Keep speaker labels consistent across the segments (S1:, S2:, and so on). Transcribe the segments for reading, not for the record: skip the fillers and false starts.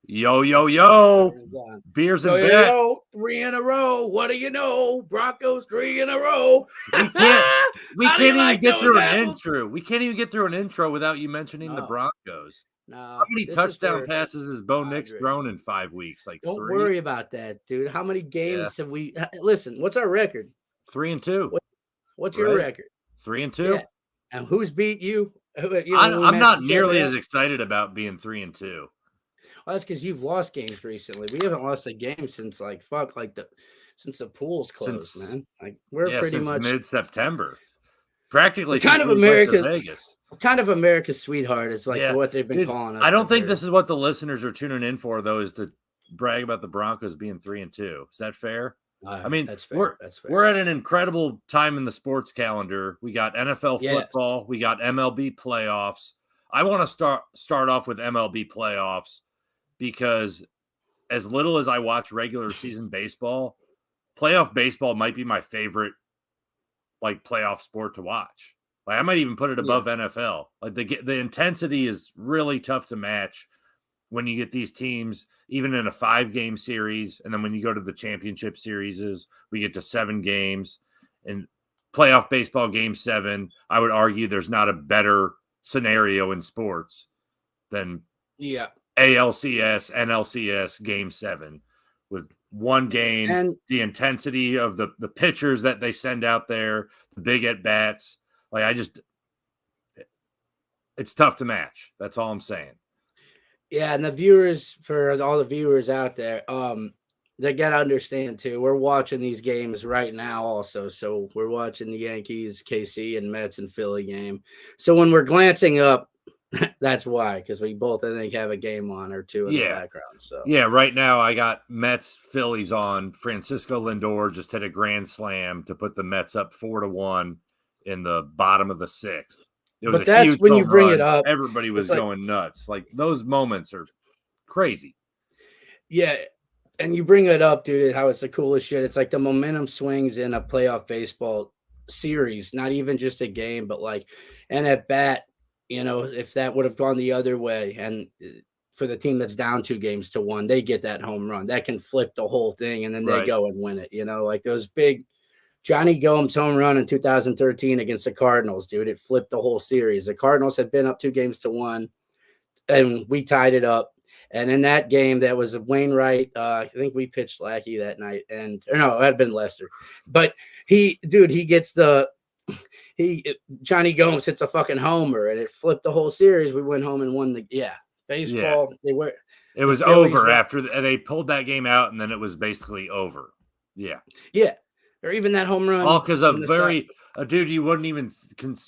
S1: Yo, yo, yo. Beers and
S2: yo,
S1: bet.
S2: yo, 3 in a row. What do you know? Broncos 3 in a row.
S1: We can't
S2: How do you
S1: even
S2: like
S1: get
S2: those
S1: through an
S2: apples?
S1: intro. We can't even get through an intro without you mentioning the
S2: No.
S1: Broncos.
S2: No.
S1: How many touchdown passes has Bo Nix
S2: Padres.
S1: thrown in 5 weeks? Like
S2: Don't
S1: 3?
S2: worry about that, dude. How many games have we listen? What's our record?
S1: 3-2.
S2: What's your record?
S1: 3-2.
S2: Yeah. And who's beat you?
S1: I'm not nearly as excited about being 3-2.
S2: Well, that's because you've lost games recently. We haven't lost a game since since the pool's closed, man. Like we're pretty
S1: since
S2: much
S1: mid-September. Practically
S2: kind
S1: since
S2: of America's
S1: Vegas.
S2: Kind of America's sweetheart is what they've been calling us.
S1: I don't think this is what the listeners are tuning in for, though, is to brag about the Broncos being 3-2. Is that fair? I mean,
S2: that's fair.
S1: We're at an incredible time in the sports calendar. We got NFL football. We got MLB playoffs. I want to start off with MLB playoffs because as little as I watch regular season baseball, playoff baseball might be my favorite playoff sport to watch. I might even put it above NFL. The intensity is really tough to match when you get these teams, even in a 5-game series. And then when you go to the championship series, we get to 7 games. And playoff baseball game 7, I would argue there's not a better scenario in sports than ALCS, NLCS game 7 with one game, and the intensity of the pitchers that they send out there, the big at-bats. It's tough to match. That's all I'm saying.
S2: Yeah, and for all the viewers out there, they gotta understand too. We're watching these games right now, also. So we're watching the Yankees, KC, and Mets and Philly game. So when we're glancing up, that's why, because we both, I think, have a game on or two in the background. So
S1: right now I got Mets Phillies on. Francisco Lindor just hit a grand slam to put the Mets up 4-1 in the bottom of the 6th. It was a huge
S2: when you bring
S1: run.
S2: It up.
S1: Everybody was going nuts. Those moments are crazy. Yeah.
S2: And you bring it up, dude, how it's the coolest shit. It's like the momentum swings in a playoff baseball series, not even just a game, but and at bat, if that would have gone the other way, and for the team that's down 2-1, they get that home run. That can flip the whole thing, and then they go and win it. Those big Johnny Gomes home run in 2013 against the Cardinals, dude. It flipped the whole series. The Cardinals had been up 2-1, and we tied it up. And in that game, that was Wainwright. I think we pitched Lackey that night, it had been Lester. But Johnny Gomes hits a fucking homer, and it flipped the whole series. We went home and won the baseball.
S1: Yeah. It was over after they pulled that game out, and then it was basically over. Yeah.
S2: Or even that home run.
S1: All because a dude you wouldn't even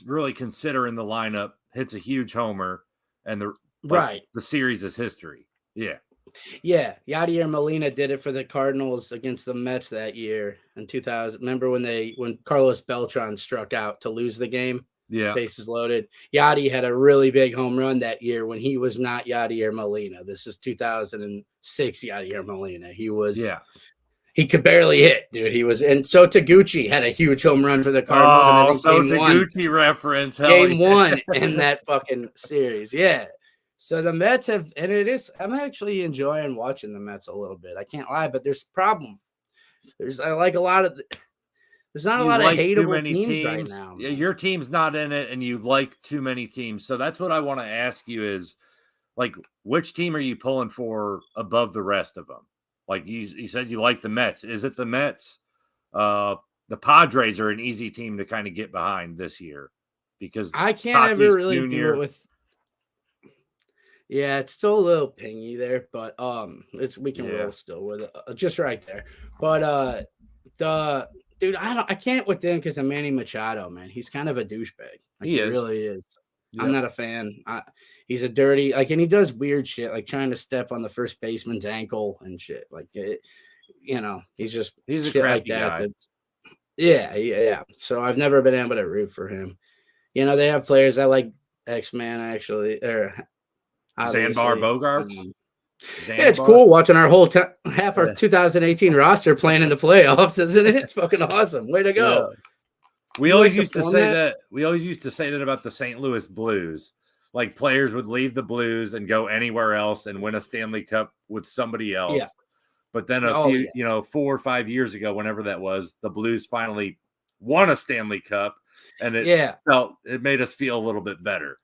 S1: really consider in the lineup hits a huge homer, and the series is history. Yeah.
S2: Yadier Molina did it for the Cardinals against the Mets that year in 2000. Remember when Carlos Beltran struck out to lose the game?
S1: Yeah.
S2: Bases loaded. Yadi had a really big home run that year when he was not Yadier Molina. This is 2006 Yadier Molina. He could barely hit, dude. And so Taguchi had a huge home run for the Cardinals.
S1: Oh, so Taguchi reference.
S2: Game 1 in that fucking series. Yeah. So the Mets have, and I'm actually enjoying watching the Mets a little bit. I can't lie, but there's a problem. There's not a lot of hateable teams right now.
S1: Yeah, your team's not in it, and you like too many teams. So that's what I want to ask you is, which team are you pulling for above the rest of them? You said you like the Mets. Is it the Mets? The Padres are an easy team to kind of get behind this year because
S2: I can't ever really do it with. Yeah, it's still a little pingy there, but we can roll still with it, just right there. But dude, I can't with them because of Manny Machado, man. He's kind of a douchebag. He really is. Yeah. I'm not a fan. He's a dirty, and he does weird shit, like trying to step on the first baseman's ankle and shit. He's
S1: a crappy guy.
S2: Yeah. So I've never been able to root for him. They have players I like. X-Man actually, or
S1: Sandbar Bogarts.
S2: It's cool watching our whole half our 2018 roster playing in the playoffs, isn't it? It's fucking awesome. Way to go.
S1: Yeah. We always used to say that about the St. Louis Blues. like players would leave the Blues and go anywhere else and win a Stanley Cup with somebody else.
S2: Yeah.
S1: But then a few, 4 or 5 years ago, whenever that was, the Blues finally won a Stanley Cup, and it made us feel a little bit better.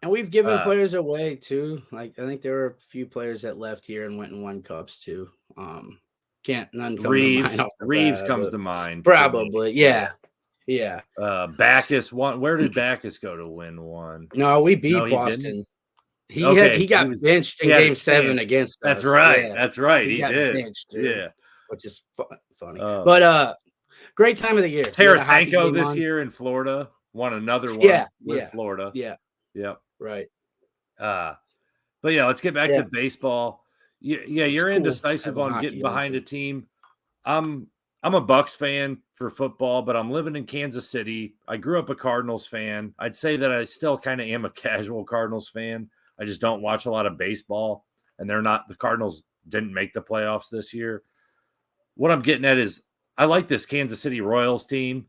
S2: And we've given players away too. Like I think there were a few players that left here and went and won cups too. None come
S1: Reeves,
S2: to mind.
S1: Reeves comes to mind.
S2: Probably, yeah.
S1: Backus won. Where did Backus go to win one?
S2: No, we beat Boston. He got benched in Game 7 against us.
S1: That's right.
S2: Yeah.
S1: That's right. He
S2: got
S1: did.
S2: Benched, dude,
S1: yeah,
S2: which is funny. But great time of the year.
S1: Tarasenko this year in Florida won another one with Florida.
S2: Yeah.
S1: Yep.
S2: Right.
S1: But yeah, let's get back to baseball. Yeah, you're indecisive on getting behind a team. I'm a Bucks fan for football, but I'm living in Kansas City. I grew up a Cardinals fan. I'd say that I still kind of am a casual Cardinals fan. I just don't watch a lot of baseball, and the Cardinals didn't make the playoffs this year. What I'm getting at is I like this Kansas City Royals team.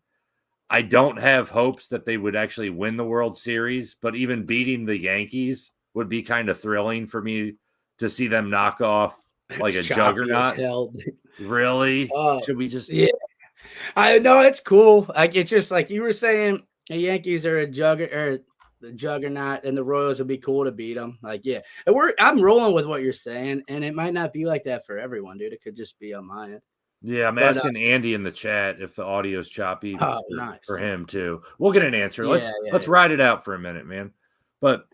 S1: I don't have hopes that they would actually win the World Series, but even beating the Yankees would be kind of thrilling for me to see them knock off like a juggernaut. Really? Should we just?
S2: Yeah, I know it's cool. Like it's just like you were saying, the Yankees are the juggernaut, and the Royals would be cool to beat them. Like, yeah, and I'm rolling with what you're saying, and it might not be like that for everyone, dude. It could just be on my end.
S1: Yeah, I'm asking Andy in the chat if the audio's choppy for him too. We'll get an answer. Let's ride it out for a minute, man. But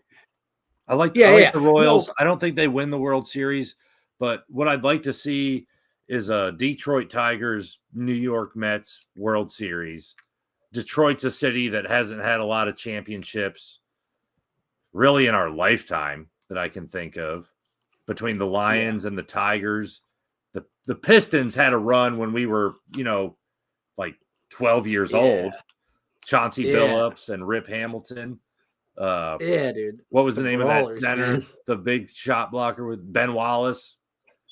S1: I like the Royals. No. I don't think they win the World Series, but what I'd like to see is a Detroit Tigers, New York Mets World Series. Detroit's a city that hasn't had a lot of championships really in our lifetime that I can think of, between the Lions and the Tigers. The Pistons had a run when we were, like 12 years old. Chauncey Billups and Rip Hamilton.
S2: Dude.
S1: What was the name of that center? Man. The big shot blocker with Ben Wallace.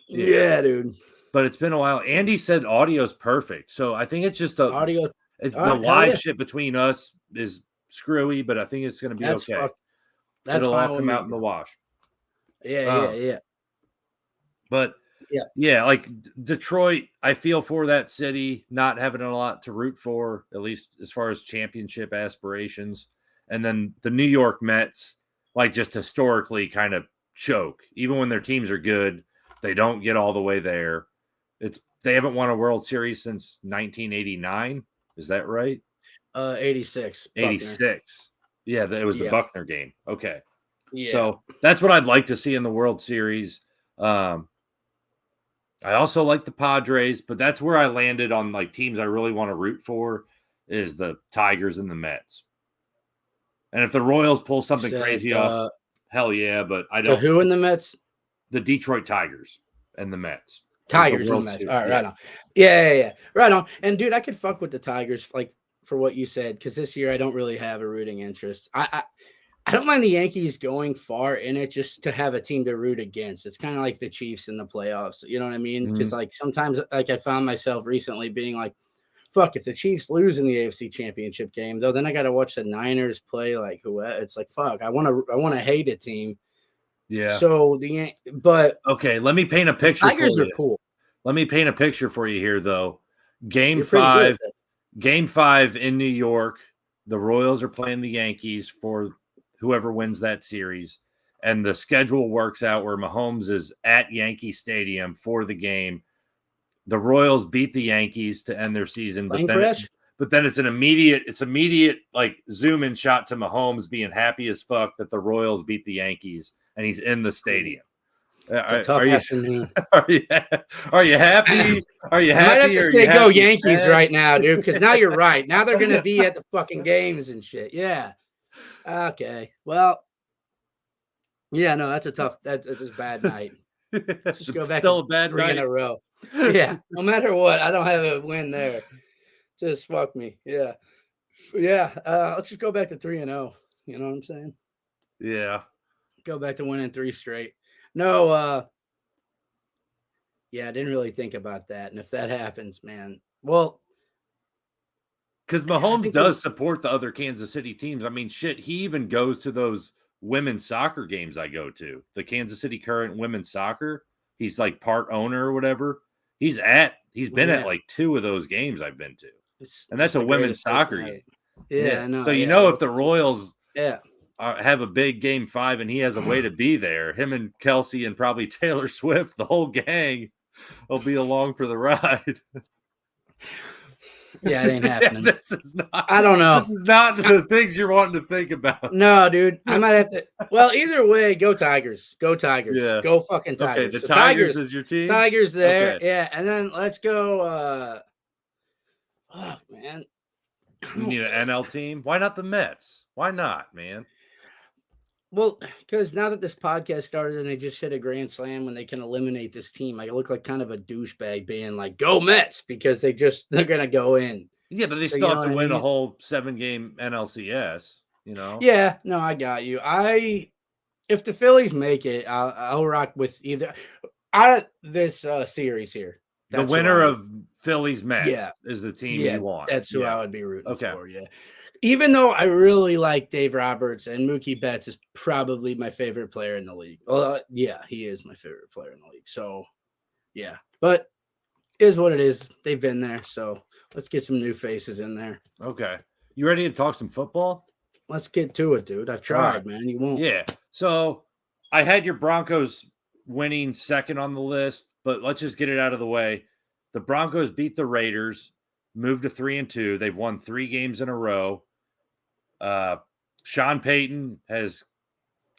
S2: Yeah, dude.
S1: But it's been a while. Andy said audio's perfect. So I think it's just audio. It's the live shit between us is screwy, but I think it's going to be okay. It'll all come out in the wash.
S2: Yeah.
S1: But like Detroit, I feel for that city not having a lot to root for, at least as far as championship aspirations. And then the New York Mets, like just historically kind of choke. Even when their teams are good, they don't get all the way there. They haven't won a World Series since 1989. Is that right?
S2: 86.
S1: 86. Yeah, it was the Buckner game. Okay. Yeah. So that's what I'd like to see in the World Series. I also like the Padres, but that's where I landed on like teams I really want to root for is the Tigers and the Mets. And if the Royals pull something crazy off, hell yeah, but I don't.
S2: Who in the Mets?
S1: The Detroit Tigers and the Mets.
S2: Tigers and Mets. All right, right on. Yeah. Right on. And dude, I could fuck with the Tigers, like for what you said, because this year I don't really have a rooting interest. I don't mind the Yankees going far in it just to have a team to root against. It's kind of like the Chiefs in the playoffs. You know what I mean? Because like sometimes, like I found myself recently being like, fuck, if the Chiefs lose in the AFC Championship game, though, then I got to watch the Niners play like whoever. It's like, fuck, I want to hate a team.
S1: Yeah.
S2: So but
S1: okay, let me paint a picture.
S2: Tigers are cool.
S1: Let me paint a picture for you here, though. Game 5 in New York. The Royals are playing the Yankees for whoever wins that series, and the schedule works out where Mahomes is at Yankee Stadium for the game. The Royals beat the Yankees to end their season, but then it's immediate like zoom in shot to Mahomes being happy as fuck that the Royals beat the Yankees and he's in the stadium. Are you happy? Are you happy?
S2: I might have to say go Yankees right now, dude, because now you're right. Now they're going to be at the fucking games and shit. Yeah. Okay. Well, yeah, no, that's a bad night. Let's just go back
S1: still a bad
S2: 3
S1: night
S2: in a row. Yeah. No matter what, I don't have a win there. Just fuck me. Yeah. Yeah. Let's just go back to 3-0. You know what I'm saying?
S1: Yeah.
S2: Go back to winning 3 straight. No, I didn't really think about that. And if that happens, man, well,
S1: because Mahomes does support the other Kansas City teams. I mean, shit, he even goes to those women's soccer games I go to. The Kansas City Current women's soccer. He's like part owner or whatever. He's been at like 2 of those games I've been to. And that's a women's soccer game.
S2: Yeah, I know.
S1: So if the Royals have a big game 5 and he has a way to be there, him and Kelsey and probably Taylor Swift, the whole gang will be along for the ride.
S2: Yeah, it ain't happening.
S1: This is not.
S2: I don't know.
S1: This is not the things you're wanting to think about.
S2: No, dude. I might have to. Well, either way, go Tigers. Go Tigers.
S1: Yeah.
S2: Go fucking Tigers.
S1: Okay, the Tigers is your team?
S2: Tigers there.
S1: Okay.
S2: Yeah. And then let's go. Oh, man.
S1: We need an NL team. Why not the Mets? Why not, man?
S2: Well, because now that this podcast started and they just hit a grand slam when they can eliminate this team, I look like kind of a douchebag being like, go Mets, because they're going to go in.
S1: Yeah, but they still have to win a whole 7-game NLCS,
S2: Yeah, no, I got you. If the Phillies make it, I'll rock with either out of this series here.
S1: The winner of Phillies Mets is the team you want.
S2: That's who I would be rooting for,
S1: yeah.
S2: Even though I really like Dave Roberts and Mookie Betts is probably my favorite player in the league. Well, he is my favorite player in the league. So, yeah. But it is what it is. They've been there. So, let's get some new faces in there.
S1: Okay. You ready to talk some football?
S2: Let's get to it, dude. I've tried, man. You won't.
S1: Yeah. So, I had your Broncos winning second on the list, but let's just get it out of the way. The Broncos beat the Raiders, moved to 3-2. They've won 3 games in a row. Sean Payton has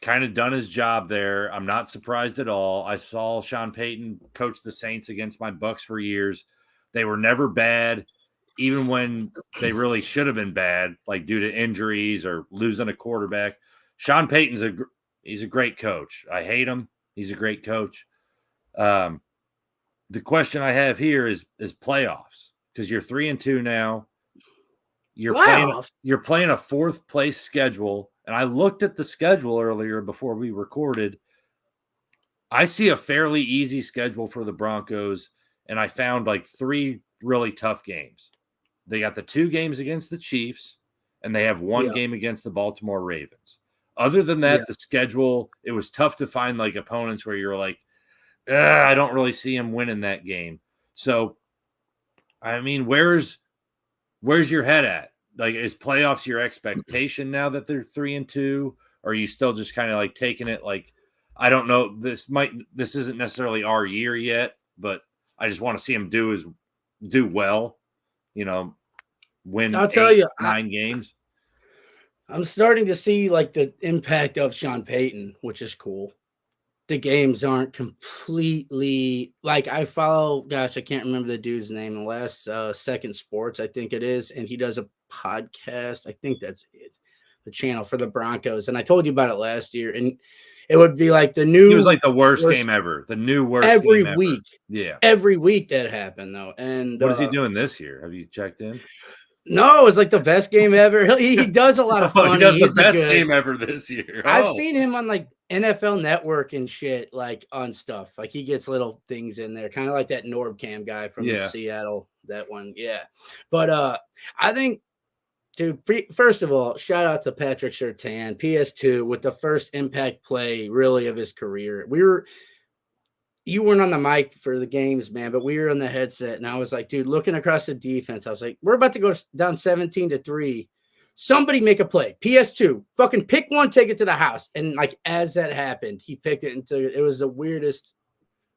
S1: kind of done his job there. I'm not surprised at all. I saw Sean Payton coach the Saints against my Bucks for years. They were never bad, even when they really should have been bad, like due to injuries or losing a quarterback. Sean Payton's he's a great coach. I hate him. He's a great coach. The question I have here is playoffs, because you're 3-2 now. You're playing a 4th place schedule, and I looked at the schedule earlier before we recorded. I see a fairly easy schedule for the Broncos, and I found like 3 really tough games. They got the 2 games against the Chiefs, and they have 1 game against the Baltimore Ravens. Other than that, the schedule, it was tough to find like opponents where you're like, I don't really see him winning that game. So, I mean, where's your head at? Like, is playoffs your expectation now that they're 3-2? Or are you still just kind of like taking it like, I don't know, this isn't necessarily our year yet, but I just want to see him do well, win.
S2: I'll tell you,
S1: 9 games.
S2: I'm starting to see like the impact of Sean Payton, which is cool. The games aren't completely like I follow. Gosh, I can't remember the dude's name. The last Second Sports, I think it is, and he does a podcast. I think that's it. The channel for the Broncos, and I told you about it last year, and it would be like the new.
S1: It was like the worst game ever. The new worst
S2: every
S1: game
S2: week.
S1: Ever. Yeah,
S2: every week that happened though. And
S1: what is he doing this year? Have you checked in?
S2: No, it's like the best game ever. He does a lot of fun.
S1: He does the best game ever this year.
S2: I've seen him on like NFL Network and shit, like on stuff. Like he gets little things in there, kind of like that Norbcam guy from Seattle. That one, yeah. But I think, dude, first of all, shout out to Patrick Surtain, PS2, with the first impact play really of his career. You weren't on the mic for the games, man, but we were on the headset, and I was like, dude, looking across the defense, I was like, we're about to go down 17-3. Somebody make a play. PS2, fucking pick one, take it to the house. And like as that happened, he picked it into it was the weirdest,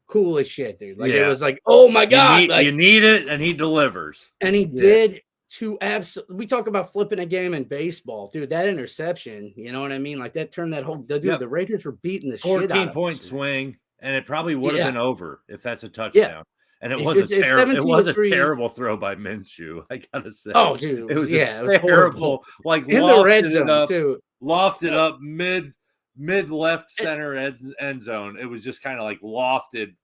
S2: coolest shit, dude. Like it was like, oh my god,
S1: you need it, and he delivers.
S2: And he did to absolutely. We talk about flipping a game in baseball, dude. That interception, you know what I mean? Like that turned that whole. The Raiders were beating the shit out of
S1: 14-point swing. And it probably would have been over if that's a touchdown. Yeah. And it was a terrible throw by Minshew, I gotta say.
S2: Oh, dude,
S1: it was terrible. Like
S2: in the red zone too.
S1: Lofted up mid left center end zone. It was just kind of like lofted.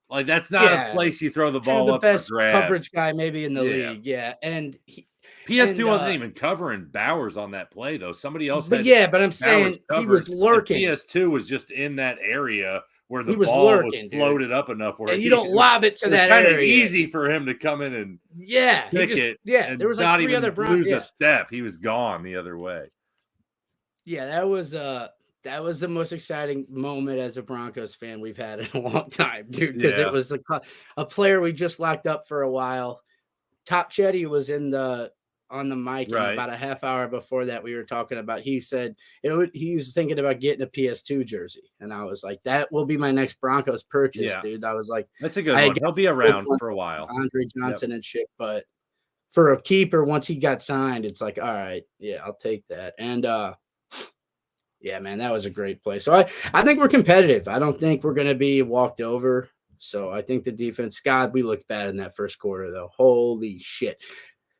S1: Like that's not a place you throw the ball up. The best
S2: coverage guy maybe in the league. Yeah, and
S1: PS2 wasn't even covering Bowers on that play though. Somebody else.
S2: But but I'm saying he was lurking.
S1: PS2 was just in that area where the ball was floated up enough where
S2: you don't lob it to that area.
S1: It's kind of easy for him to come in and pick it.
S2: Yeah, there was like 3 other
S1: lose a step. He was gone the other way.
S2: Yeah, that was That was the most exciting moment as a Broncos fan we've had in a long time, dude, because it was a player we just locked up for a while. Top Chetty was on the mic, and about a half hour before that, we were talking about. He said he was thinking about getting a PS2 jersey, and I was like, "That will be my next Broncos purchase, dude." I was like,
S1: "That's a good one. He'll be around for a while."
S2: Andre Johnson and shit, but for a keeper, once he got signed, it's like, all right, yeah, I'll take that. And yeah, man, that was a great play. So I think we're competitive. I don't think we're going to be walked over. So I think the defense, God, we looked bad in that first quarter, though. Holy shit.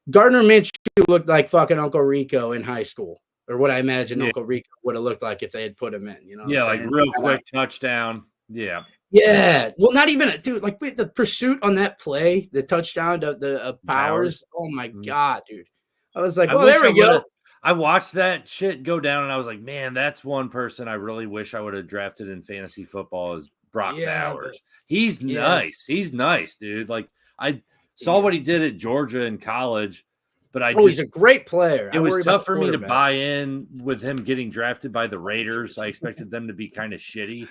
S2: Gardner Minshew looked like fucking Uncle Rico in high school, or what I imagine Uncle Rico would have looked like if they had put him in. You know,
S1: like real quick touchdown. Yeah.
S2: Yeah. Well, not even dude. Like the pursuit on that play, the touchdown to the Powers. Oh my God, dude. I was like, there we go.
S1: I watched that shit go down, and I was like, man, that's one person I really wish I would have drafted in fantasy football is Brock Bowers. He's nice. He's nice, dude. Like I saw what he did at Georgia in college, but
S2: he's a great player.
S1: It was tough for me to buy in with him getting drafted by the Raiders. I expected them to be kind of shitty.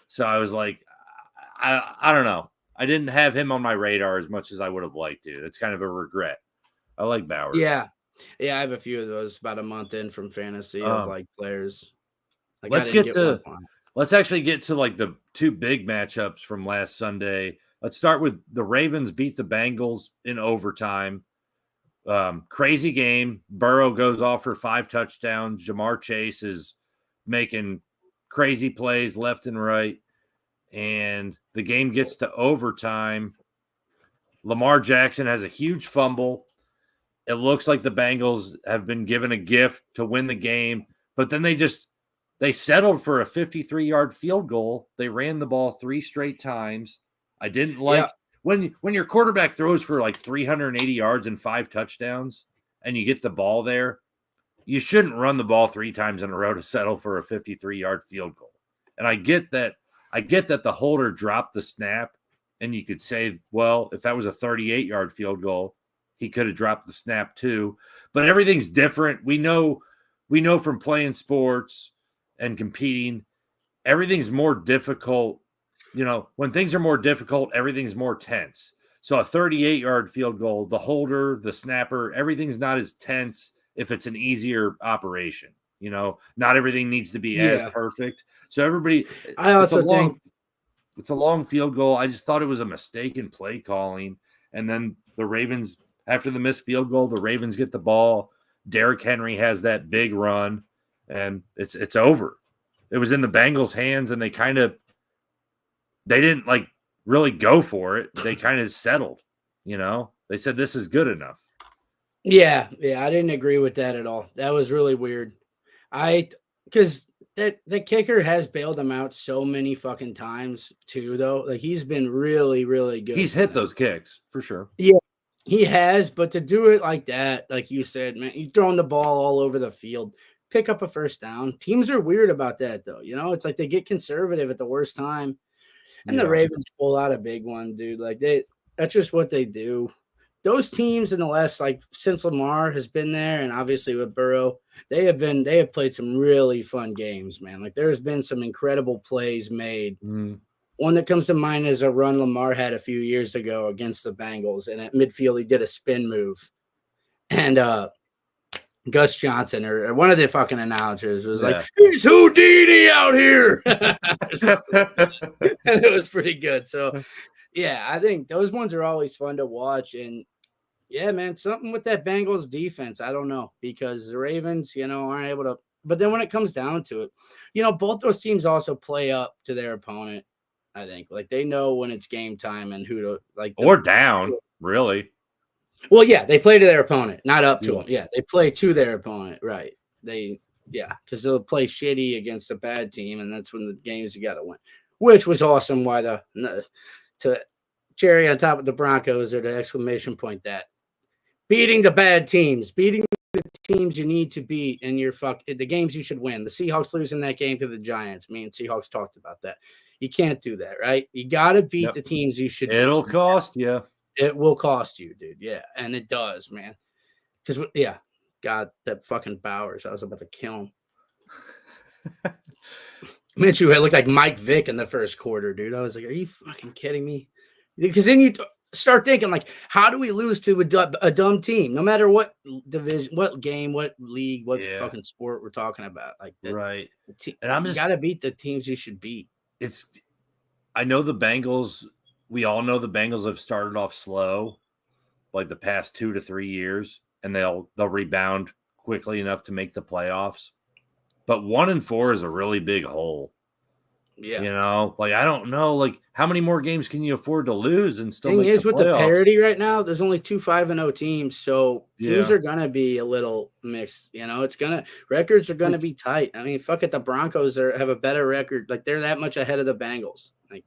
S1: So I was like, I don't know. I didn't have him on my radar as much as I would have liked to. It's kind of a regret. I like Bowers.
S2: Yeah. Yeah, I have a few of those about a month in from fantasy of like players. Like,
S1: let's actually get to like the two big matchups from last Sunday. Let's start with the Ravens beat the Bengals in overtime. Crazy game. Burrow goes off for 5 touchdowns. Jamar Chase is making crazy plays left and right. And the game gets to overtime. Lamar Jackson has a huge fumble. It looks like the Bengals have been given a gift to win the game, but then they settled for a 53-yard field goal. They ran the ball 3 straight times. I didn't like when your quarterback throws for like 380 yards and 5 touchdowns and you get the ball there, you shouldn't run the ball 3 times in a row to settle for a 53-yard field goal. And I get that the holder dropped the snap, and you could say, well, if that was a 38-yard field goal, he could have dropped the snap too. But everything's different. We know from playing sports and competing, everything's more difficult. You know, when things are more difficult, everything's more tense. So a 38-yard field goal, the holder, the snapper, everything's not as tense if it's an easier operation. You know, not everything needs to be as perfect. So everybody,
S2: I also think
S1: it's a long field goal. I just thought it was a mistake in play calling. And then the Ravens, after the missed field goal, the Ravens get the ball. Derrick Henry has that big run, and it's over. It was in the Bengals' hands, and they didn't like really go for it. They kind of settled, you know. They said this is good enough.
S2: Yeah, I didn't agree with that at all. That was really weird. Because the kicker has bailed him out so many fucking times too, though. Like he's been really, really good.
S1: He's hit those kicks for sure.
S2: Yeah, he has, but to do it like that, like you said, man, you're throwing the ball all over the field, pick up a first down. Teams are weird about that, though. You know, it's like they get conservative at the worst time, and the Ravens pull out a big one, dude. Like that's just what they do. Those teams in the last, like, since Lamar has been there, and obviously with Burrow, they have played some really fun games, man. Like there's been some incredible plays made. One that comes to mind is a run Lamar had a few years ago against the Bengals, and at midfield he did a spin move, and Gus Johnson or one of the fucking announcers was like, "He's Houdini out here," and it was pretty good. So, yeah, I think those ones are always fun to watch, and yeah, man, something with that Bengals defense. I don't know, because the Ravens, you know, aren't able to. But then when it comes down to it, you know, both those teams also play up to their opponent. I think, like, they know when it's game time and who to like.
S1: Or down, really.
S2: Well, yeah, they play to their opponent, not up to them. Yeah, they play to their opponent, right? Because they'll play shitty against a bad team, and that's when the games you got to win. Which was awesome. Why to cherry on top of the Broncos, or the exclamation point that beating the bad teams, beating the teams you need to beat in the games you should win. The Seahawks losing that game to the Giants. Me and Seahawks talked about that. You can't do that, right? You got to beat the teams you should.
S1: It'll cost you.
S2: It will cost you, dude. Yeah, and it does, man. Because God, that fucking Bowers, I was about to kill him. Minshew had looked like Mike Vick in the first quarter, dude. I was like, are you fucking kidding me? Because then you start thinking, like, how do we lose to a dumb team? No matter what division, what game, what league, what fucking sport we're talking about. Like,
S1: right.
S2: And you got to beat the teams you should beat.
S1: I know the Bengals, we all know the Bengals have started off slow, like the past 2 to 3 years, and they'll rebound quickly enough to make the playoffs. But 1-4 is a really big hole.
S2: Yeah.
S1: You know, like, I don't know, like, how many more games can you afford to lose and still make the playoffs?
S2: With the parity right now, there's only 2 5-0 teams, so teams are gonna be a little mixed. You know, records are gonna be tight. I mean, fuck it, the Broncos have a better record. Like, they're that much ahead of the Bengals. Like,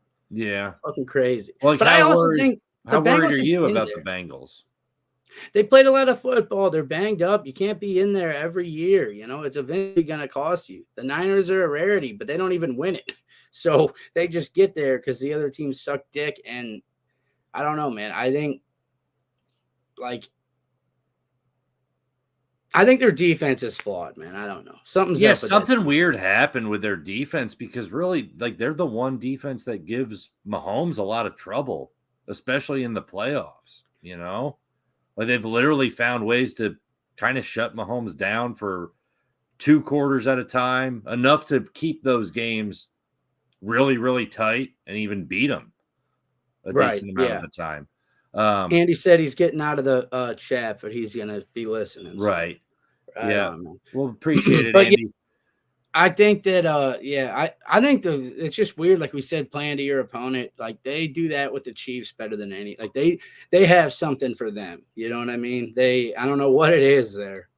S2: fucking crazy.
S1: Like,
S2: but I also think
S1: how worried are you about the Bengals?
S2: They played a lot of football. They're banged up. You can't be in there every year. You know, it's eventually going to cost you. The Niners are a rarity, but they don't even win it. So they just get there because the other teams suck dick. And I don't know, man. I think their defense is flawed, man. I don't know.
S1: Something weird happened with their defense because really, like, they're the one defense that gives Mahomes a lot of trouble, especially in the playoffs, you know? Like, they've literally found ways to kind of shut Mahomes down for 2 quarters at a time, enough to keep those games really, really tight and even beat them a decent amount of the time.
S2: Andy said he's getting out of the chat, but he's going to be listening.
S1: So. Right. We'll appreciate it,
S2: but
S1: Andy.
S2: I think that, I think it's just weird. Like we said, playing to your opponent, like they do that with the Chiefs better than any. Like they have something for them. You know what I mean? I don't know what it is there,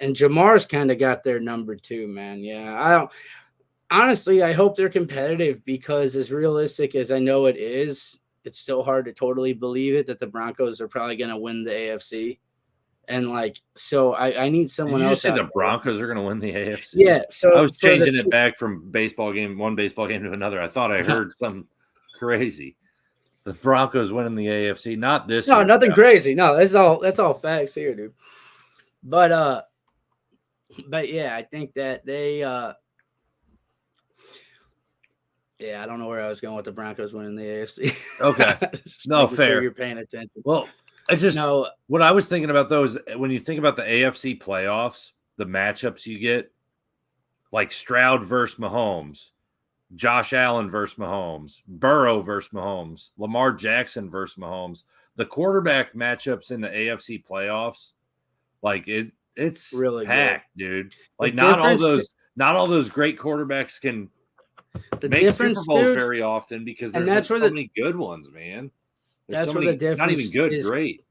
S2: and Jamar's kind of got their number too, man. Yeah, honestly, I hope they're competitive because as realistic as I know it is, it's still hard to totally believe it that the Broncos are probably going to win the AFC. And so I need someone else.
S1: Did you say the Broncos are going to win the AFC?
S2: Yeah. So
S1: I was changing it back from one baseball game to another. I thought I heard something crazy. The Broncos winning the AFC, not this.
S2: No, nothing crazy. No, that's all facts here, dude. But yeah, I think that they. I don't know where I was going with the Broncos winning the AFC.
S1: Okay, no, fair.
S2: Sure you're paying attention.
S1: Well. What I was thinking about, though, is when you think about the AFC playoffs, the matchups you get, like Stroud versus Mahomes, Josh Allen versus Mahomes, Burrow versus Mahomes, Lamar Jackson versus Mahomes, the quarterback matchups in the AFC playoffs, like it's really packed, dude. Like not all those great quarterbacks can make Super Bowls very often because there's so many good ones, man.
S2: That's where the difference.
S1: Not even good, great.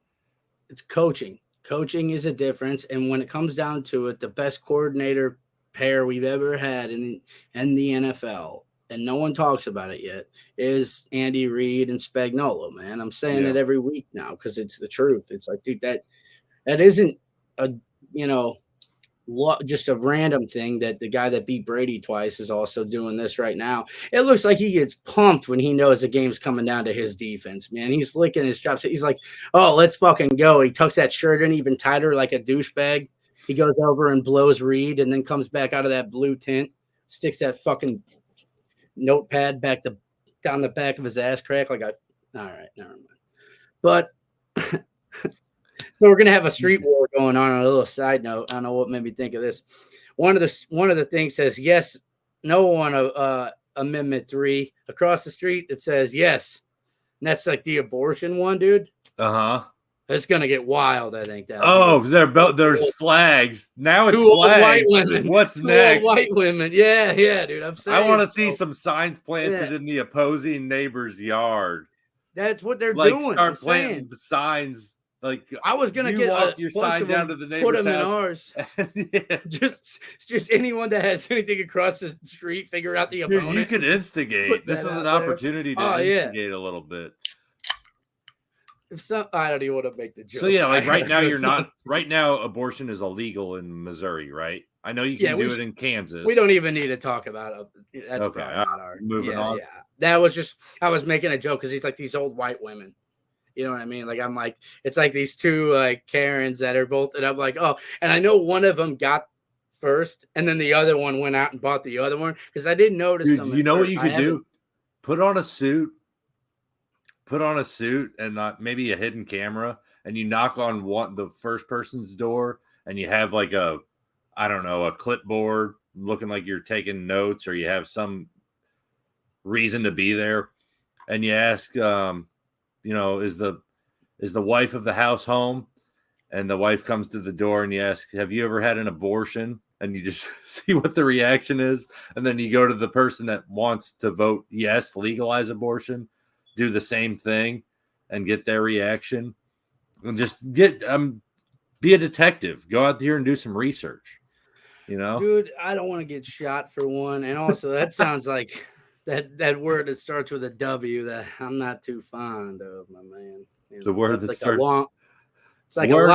S2: It's coaching. Coaching is a difference, and when it comes down to it, the best coordinator pair we've ever had in the NFL, and no one talks about it yet, is Andy Reid and Spagnuolo. Man, I'm saying it every week now because it's the truth. It's like, dude, that isn't a just a random thing that the guy that beat Brady twice is also doing this right now. It looks like he gets pumped when he knows the game's coming down to his defense, man. He's licking his chops. He's like, oh, let's fucking go. He tucks that shirt in even tighter like a douchebag. He goes over and blows Reed and then comes back out of that blue tent, sticks that fucking notepad down the back of his ass crack. All right, never mind. But so we're gonna have a street war going on. A little side note. I don't know what made me think of this. One of the things says yes, no on Amendment 3. Across the street it says yes, and that's like the abortion one, dude. It's gonna get wild. I think that.
S1: Oh, there's flags now. It's flags.
S2: White women.
S1: What's next?
S2: White women. Yeah, dude. I'm saying.
S1: I want to see some signs planted in the opposing neighbor's yard.
S2: That's what they're doing.
S1: Start planting the signs. Like
S2: I was gonna get
S1: your sign down to the neighbor's
S2: put them house. In ours. just anyone that has anything across the street, figure out the opponent.
S1: You could instigate. This is an opportunity to instigate a little bit.
S2: I don't even want to make the joke.
S1: So yeah, like right now you're not. Right now, abortion is illegal in Missouri, right? I know you can do it in Kansas.
S2: We don't even need to talk about it. That's okay. Not our
S1: moving on.
S2: Yeah, that was just I was making a joke because he's like these old white women. You know what I mean? Like, I'm like, it's like these two like Karens that are both, and I'm like, oh, and I know one of them got first, and then the other one went out and bought the other one because I didn't notice them.
S1: You know what you could do? Put on a suit, and maybe a hidden camera, and you knock on the first person's door, and you have like a clipboard looking like you're taking notes, or you have some reason to be there, and you ask, is the wife of the house home? And the wife comes to the door, and you ask, have you ever had an abortion? And you just see what the reaction is. And then you go to the person that wants to vote yes, legalize abortion, do the same thing, and get their reaction. And just be a detective. Go out there and do some research.
S2: Dude, I don't want to get shot for one. And also, that sounds like that word that starts with a W that I'm not too fond of, my man.
S1: The word that starts.
S2: It's like work. a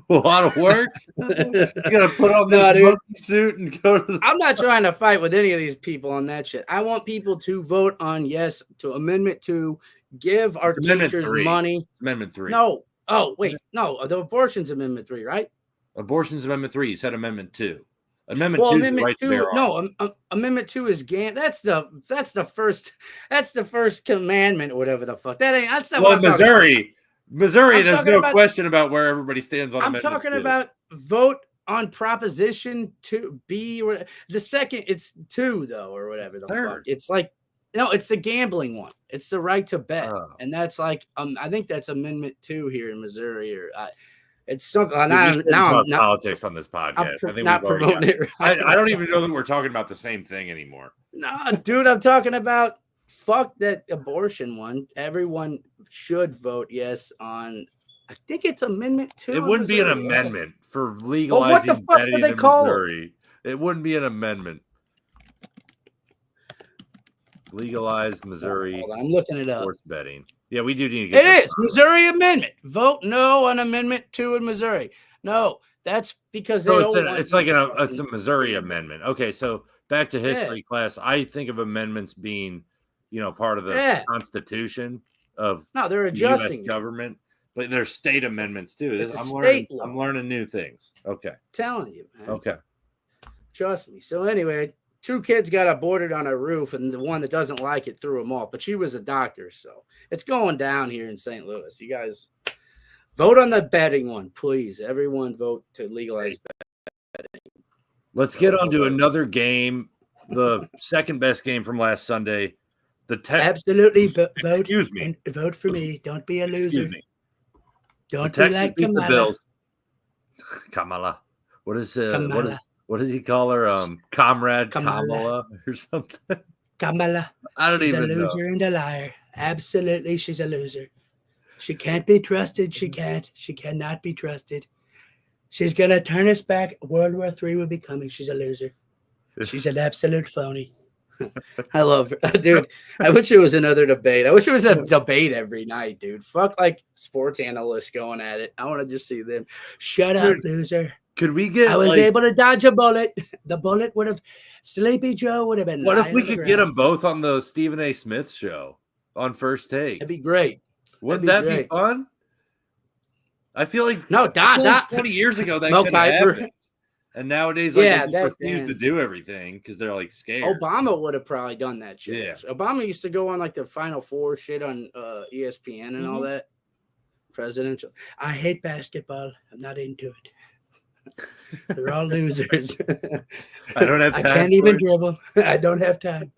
S1: lot of work. You gotta put on this suit and go to
S2: I'm not trying to fight with any of these people on that shit. I want people to vote on yes to Amendment 2, give our teachers money.
S1: Amendment 3.
S2: No. Oh, wait. No, the abortion's Amendment 3, right?
S1: Abortion's Amendment 3. You said Amendment 2. Amendment 2 is right to bear arms.
S2: No, Amendment 2 is that's the first commandment or whatever the fuck. That's not what I'm
S1: Missouri, there's no question about where everybody stands on
S2: Amendment 2. I'm talking about vote on Proposition 2B. Or the second, it's 2 though, or whatever the fuck. It's like, no, it's the gambling one. It's the right to bet, and that's like, I think that's Amendment 2 here in Missouri, or it's something.
S1: I'm not politics on this podcast. I think
S2: not promoting it. Right.
S1: I don't even know that we're talking about the same thing anymore.
S2: No, dude, I'm talking about. Fuck that abortion one. Everyone should vote yes on. I think it's Amendment 2.
S1: It wouldn't be an amendment for legalizing betting in Missouri. It wouldn't be an amendment. Legalize Missouri.
S2: I'm looking it up.
S1: Sports betting. Yeah, we do need to get
S2: it. Is Missouri amendment. Vote no on Amendment 2 in Missouri. No, that's because
S1: it's a Missouri amendment. Okay, so back to history class. I think of amendments being part of the Constitution of
S2: they're adjusting
S1: the US government, but there's state amendments too. I'm learning new things. Okay,
S2: telling you, man.
S1: Okay,
S2: trust me. So anyway, 2 kids got aborted on a roof, and the one that doesn't like it threw them off. But she was a doctor, so it's going down here in St. Louis. You guys vote on the betting one, please. Everyone vote to legalize betting.
S1: Let's get on to another game. The second best game from last Sunday.
S2: Absolutely vote.
S1: Excuse me.
S2: And vote for me. Don't be a loser.
S1: Excuse me.
S2: Don't be like Kamala.
S1: The Bills. Kamala. What does he call her? Comrade Kamala or something.
S2: Kamala.
S1: I don't even know.
S2: She's a loser and a liar. Absolutely, she's a loser. She can't be trusted. She cannot be trusted. She's gonna turn us back. World War III will be coming. She's a loser. She's an absolute phony. I love her. Dude, I wish it was another debate. I wish it was a debate every night, dude. Fuck like sports analysts going at it. I want to just see them. Shut up, loser.
S1: Could we get
S2: I was able to dodge a bullet. The bullet would have Sleepy Joe would have been.
S1: What if we could get them both on the Stephen A. Smith show on First Take?
S2: That'd be great.
S1: Wouldn't that be fun? I feel like 20 years ago that could have happened. And nowadays, they just refuse to do everything because they're like scared.
S2: Obama would have probably done that shit.
S1: Yeah.
S2: Obama used to go on like the Final Four shit on ESPN and all that. Presidential. I hate basketball. I'm not into it. They're all losers.
S1: I don't have time.
S2: I can't even dribble. I don't have time.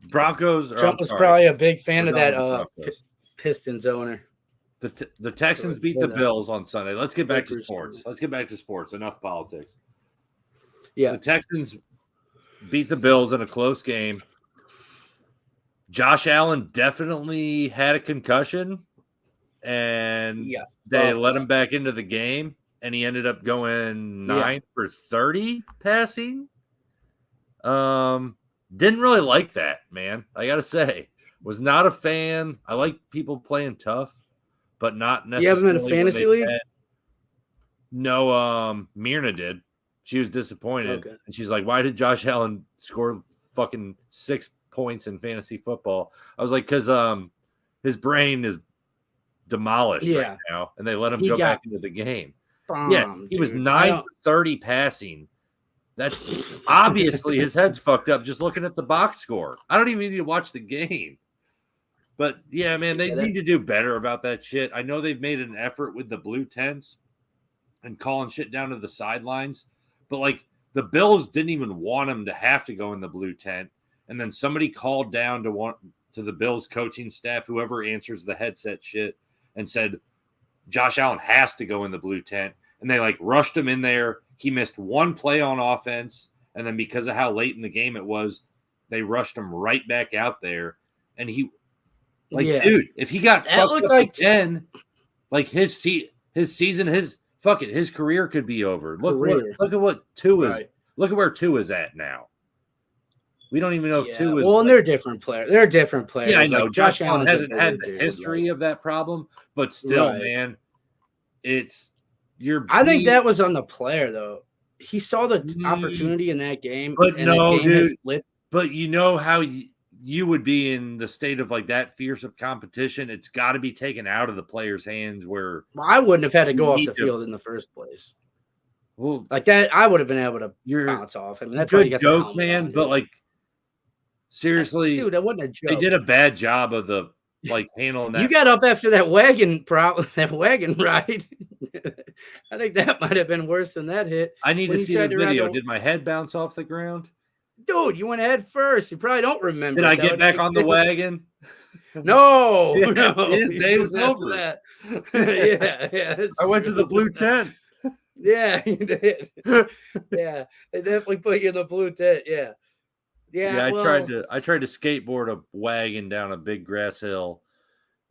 S1: Broncos.
S2: Trump was probably a big fan of that Pistons owner.
S1: The Texans beat the Bills on Sunday. Let's get back to sports. Enough politics.
S2: Yeah.
S1: The Texans beat the Bills in a close game. Josh Allen definitely had a concussion, and they let him back into the game, and he ended up going 9 for 30 passing. Didn't really like that, man. I got to say. Was not a fan. I like people playing tough. But not necessarily.
S2: You have him in a fantasy league?
S1: No, Myrna did. She was disappointed. Okay. And she's like, why did Josh Allen score fucking 6 points in fantasy football? I was like, because his brain is demolished right now, and they let him go back into the game.
S2: bomb.
S1: Yeah, he was 9 for 30 passing. That's obviously his head's fucked up just looking at the box score. I don't even need to watch the game. But yeah, man, they need to do better about that shit. I know they've made an effort with the blue tents and calling shit down to the sidelines, but like the Bills didn't even want him to have to go in the blue tent. And then somebody called down to the Bills coaching staff, whoever answers the headset shit, and said Josh Allen has to go in the blue tent. And they like rushed him in there. He missed one play on offense. And then because of how late in the game it was, they rushed him right back out there. And he, dude, if he got fucked up again, like his season, his career could be over. Look at what Tua is. Look at where Tua is at now. We don't even know if Tua is.
S2: Well, and they're different players. They're different players.
S1: Yeah, I know. Like, Josh Allen hasn't had the history of that problem, but still, man, I think
S2: that was on the player though. He saw the opportunity in that game,
S1: but no, dude. But you know how you would be in the state of like that fierce of competition. It's got to be taken out of the player's hands. Where
S2: I wouldn't have had to go off the field in the first place. Well, like that, I would have been able to bounce off. I mean, that's
S1: good joke, man. But like, seriously,
S2: dude, that wasn't a joke.
S1: They did a bad job of the handling that.
S2: You got up after that wagon ride. I think that might have been worse than that hit.
S1: I need to see the video. Did my head bounce off the ground?
S2: Dude, you went head first. You probably don't remember.
S1: Did I get back on the wagon?
S2: No,
S1: no.
S2: His day was over. That. Yeah.
S1: I went to the blue tent.
S2: Yeah, you did. Yeah, they definitely put you in the blue tent. Yeah.
S1: I tried to skateboard a wagon down a big grass hill,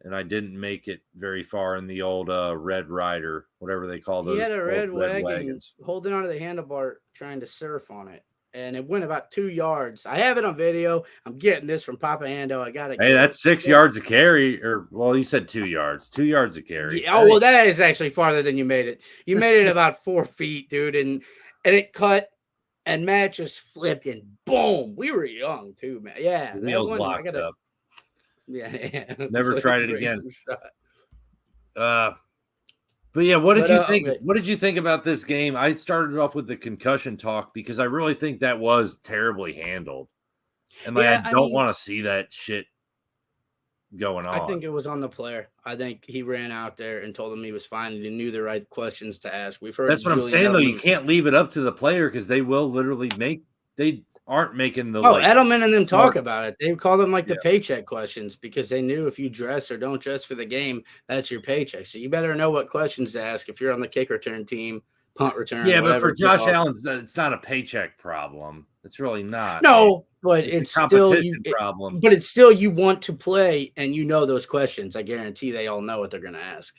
S1: and I didn't make it very far in the old Red Rider, whatever they call those.
S2: He had a red wagon
S1: wagons.
S2: holding onto the handlebar, trying to surf on it, and it went about 2 yards. I have it on video. I'm getting this from Papa Hando. I got it.
S1: Hey, that's 6 yards of carry, or well, you said 2 yards. 2 yards of carry.
S2: Yeah, well, that is actually farther than you made it. You made it about 4 feet, dude, and it cut. And Matt just flipped and boom. We were young too, man. Yeah.
S1: Wheels locked up.
S2: Yeah.
S1: Never tried it again. But yeah, what did you think? What did you think about this game? I started off with the concussion talk because I really think that was terribly handled. And I don't want to see that shit going on.
S2: I think it was on the player. I think he ran out there and told him he was fine and he knew the right questions to ask. We've heard
S1: that's what I'm saying though. You can't leave it up to the player because they will literally they aren't making the
S2: Edelman and them talk about it. They call them the paycheck questions because they knew if you dress or don't dress for the game, that's your paycheck. So you better know what questions to ask if you're on the kick return team, punt return.
S1: Yeah, but for Josh Allen, it's not a paycheck problem. It's really not.
S2: No, but it's still
S1: problem.
S2: But it's still you want to play and you know those questions. I guarantee they all know what they're going to ask.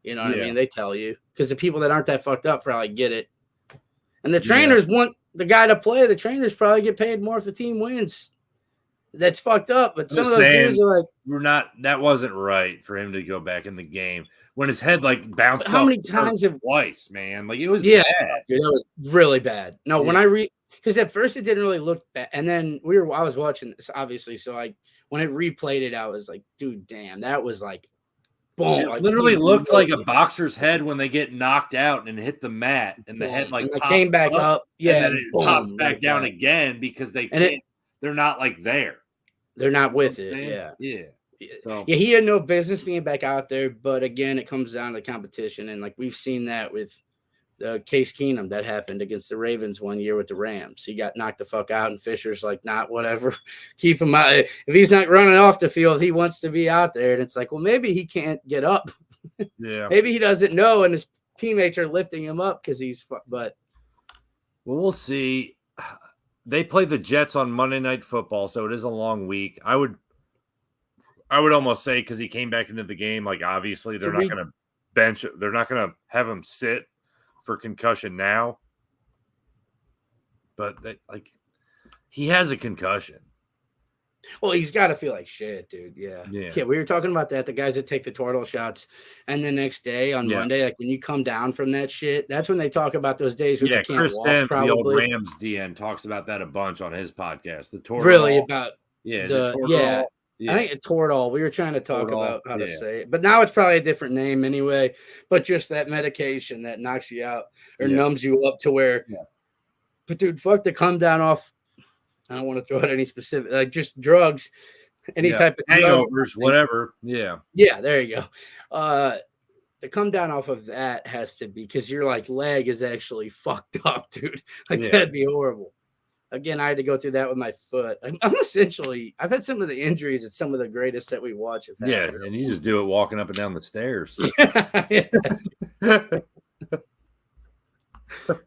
S2: You know what I mean? They tell you because the people that aren't that fucked up probably get it. And the trainers want the guy to play. The trainers probably get paid more if the team wins. That's fucked up. But some of those dudes are like,
S1: that wasn't right for him to go back in the game when his head bounced.
S2: How many times
S1: twice, man? It was bad.
S2: Dude, that was really bad. No, when I because at first it didn't really look bad, and then I was watching this obviously, so when it replayed it, I was like, dude, damn, that was boom!
S1: It literally looked like a boxer's head when they get knocked out and hit the mat, and the head
S2: came back up,
S1: and then it pops back down again because they're not there.
S2: They're not with it. Yeah.
S1: So.
S2: Yeah, he had no business being back out there, but again, it comes down to competition, and we've seen that with Case Keenum that happened against the Ravens one year with the Rams. He got knocked the fuck out, and Fisher's not whatever. Keep him out. If he's not running off the field, he wants to be out there, and it's well, maybe he can't get up.
S1: Yeah,
S2: maybe he doesn't know, and his teammates are lifting him up because But
S1: we'll see. They play the Jets on Monday Night Football, so it is a long week. I would almost say because he came back into the game, obviously they're not going to bench. They're not going to have him sit for concussion now, but he has a concussion.
S2: Well, he's got to feel like shit, dude. Yeah. We were talking about that. The guys that take the turtle shots, and the next day on Monday, when you come down from that shit, that's when they talk about those days where they can't
S1: Chris
S2: walk.
S1: Dent,
S2: probably.
S1: The old Rams DN, talks about that a bunch on his podcast. The turtle
S2: really about I think it's Toradol. We were trying to talk about how to
S1: Yeah.
S2: say it, but now it's probably a different name anyway. But just that medication that knocks you out or numbs you up to where.
S1: Yeah.
S2: But dude, fuck the come down off. I don't want to throw out any specific, like just drugs, any type of
S1: hangovers, whatever. Yeah.
S2: Yeah, there you go. The come down off of that has to be because your like leg is actually fucked up, dude. Like that'd be horrible. Again, I had to go through that with my foot. I've had some of the injuries at some of the greatest that we watch.
S1: Yeah, and you just do it walking up and down the stairs.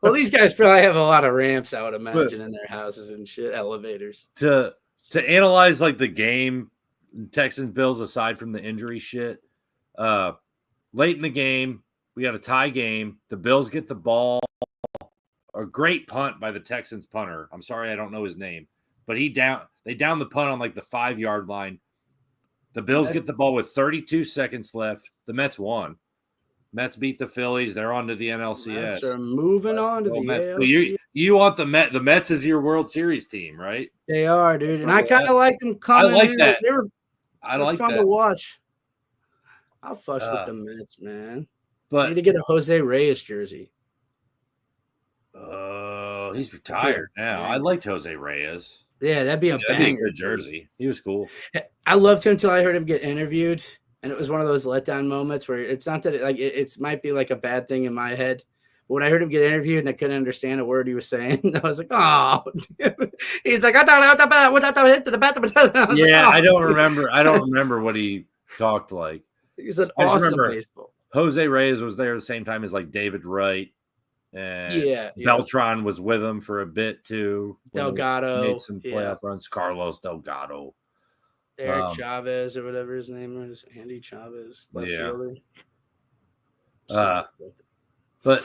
S2: Well, these guys probably have a lot of ramps, I would imagine, in their houses and shit, elevators.
S1: To analyze like the game, Texans Bills aside from the injury shit, late in the game, we got a tie game. The Bills get the ball. A great punt by the Texans punter. I'm sorry, I don't know his name, but they down the punt on like the 5-yard line. The Bills get the ball with 32 seconds left. The Mets won. Mets beat the Phillies. They're on to the NLCS.
S2: Mets are moving on to the
S1: ALCS. You want the Mets? The Mets is your World Series team, right?
S2: They are, dude. And I kind of like them coming.
S1: I like that.
S2: They're fun to watch. I'll fuss with the Mets, man. But I need to get a Jose Reyes jersey.
S1: He's retired now. I liked Jose Reyes.
S2: Yeah, that'd be a
S1: good jersey. He was cool.
S2: I loved him until I heard him get interviewed, and it was one of those letdown moments where it's not that it might be like a bad thing in my head. But when I heard him get interviewed and I couldn't understand a word he was saying, I was like, "Oh!" He's like, "I
S1: don't remember. I don't remember what he talked like.
S2: He's an awesome baseball.
S1: Jose Reyes was there at the same time as like David Wright. And Beltran was with him for a bit too.
S2: Delgado
S1: made some playoff runs. Carlos Delgado,
S2: Eric Chavez or whatever his name is, Andy Chavez, left fielder.
S1: But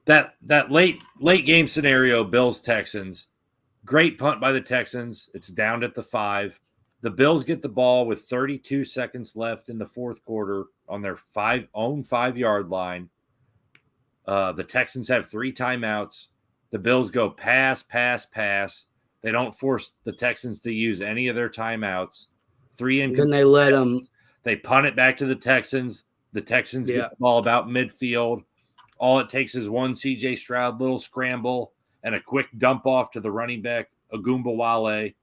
S1: that late game scenario, Bills Texans, great punt by the Texans. It's down at the 5. The Bills get the ball with 32 seconds left in the fourth quarter on their own 5-yard line. The Texans have 3 timeouts. The Bills go pass. They don't force the Texans to use any of their timeouts. 3 in.
S2: Then they let them.
S1: They punt it back to the Texans. The Texans get the ball about midfield. All it takes is one C.J. Stroud little scramble and a quick dump off to the running back, Agumbawale,